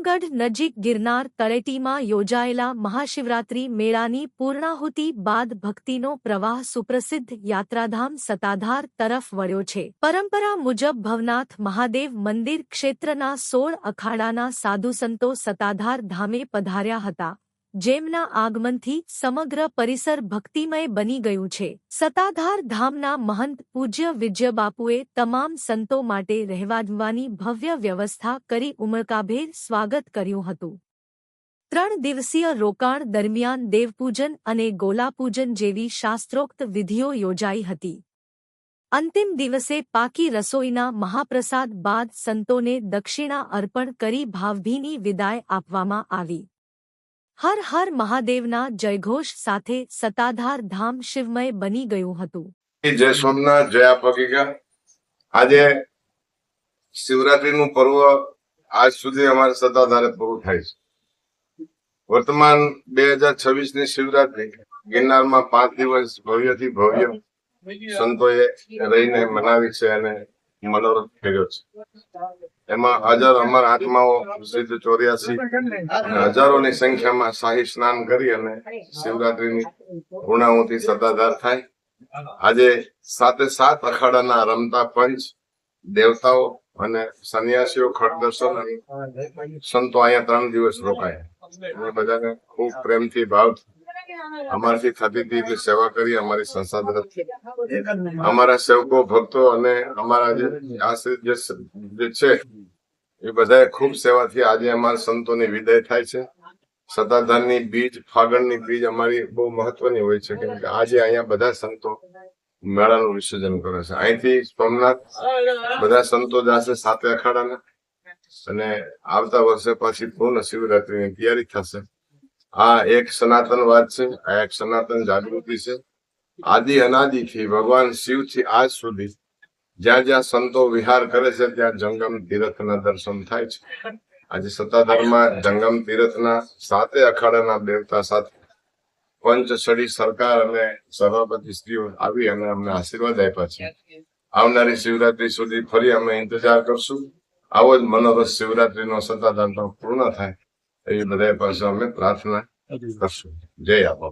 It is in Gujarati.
જૂનાગઢ નજીક ગિરનાર તળેટીમાં યોજાયેલા મહાશિવરાત્રી મેળાની પૂર્ણાહુતિ બાદ ભક્તિનો પ્રવાહ સુપ્રસિદ્ધ યાત્રાધામ સતાધાર તરફ વળ્યો છે। પરંપરા મુજબ ભવનાથ મહાદેવ મંદિર ક્ષેત્રના 16 અખાડાના સાધુસંતો સતાધાર ધામે પધાર્યા હતા, જેમના આગમનથી સમગ્ર પરિસર ભક્તિમય બની ગયું છે। સતાધાર ધામના મહંત પૂજ્ય વિજયબાપુએ તમામ સંતો માટે રહેવાની ભવ્ય વ્યવસ્થા કરી ઉમળકાભેર સ્વાગત કર્યું હતું। 3 દિવસીય રોકાણ દરમિયાન દેવપૂજન અને ગોલાપૂજન જેવી શાસ્ત્રોક્ત વિધિઓ યોજાઈ હતી। અંતિમ દિવસે પાકી રસોઈના મહાપ્રસાદ બાદ સંતોને દક્ષિણા અર્પણ કરી ભાવભીની વિદાય આપવામાં આવી। હર હર મહાદેવના જયઘોષ સાથે સતાધાર ધામ શિવમય બની ગયું હતું। જય સોમનાથ, જય આપગીગા। આજે શિવરાત્રીનું પર્વ આજ સુધી અમારે સતાધારે પૂરું થાય છે। વર્તમાન 2026 ની શિવરાત્રી ગિરનારમાં 5 દિવસ ભવ્યથી ભવ્ય સંતોએ રહીને મનાવી છે અને મનોરથ કર્યો છે। એમાં હાજર અમર આત્માઓ સિદ્ધ 84 હજારોની સંખ્યામાં શાહી સ્નાન કરી અને શિવરાત્રીની પૂર્ણાહુતિ સતાધાર થાય। આજે 7 અખાડાના રમતા પંચ, દેવતાઓ અને સંન્યાસીઓ ખડદર્શન સંતો અહીંયા 3 દિવસ રોકાયા। બધાને ખૂબ પ્રેમથી ભાવથી અમારાથી થતી હતી સેવા કરી અમારી સંસ્થા તરફથી। અમારા સેવકો, ભક્તો અને અમારા જે આશ્રિત જે છે એ બધાએ ખૂબ સેવાથી આજે અમારા સંતોની વિદાય થાય છે। સતાધારની બીજ, ફાગણની બીજ અમારી બહુ મહત્વની હોય છે, કેમ કે આજે અહીંયા બધા સંતો મેળાનું વિસર્જન કરે છે। અહીંથી સોમનાથ બધા સંતો જશે 7 અખાડાના અને આવતા વર્ષે પાછી પૂર્ણ શિવરાત્રીની તૈયારી થશે। આ એક સનાતનવાદ છે, આ એક સનાતન જાગૃતિ છે। આદિ અનાદિથી ભગવાન શિવથી આજ સુધી જ્યાં જ્યાં સંતો વિહાર કરે છે ત્યાં જંગમ તીર્થના દર્શન થાય છે। આજે સતાધારમાં જંગમ તીર્થના 7 અખાડાના દેવતા સાથે પંચછડી સરકાર અને સભાપતિ શ્રીઓ આવી અને અમને આશીર્વાદ આપ્યા છે। આવનારી શિવરાત્રી સુધી ફરી અમે ઇંતજાર કરશું। આવો જ મનોરથ શિવરાત્રીનો સતાધારનો પૂર્ણ થાય એવી બધા પાસે અમે પ્રાર્થના કરશું। જય આપા।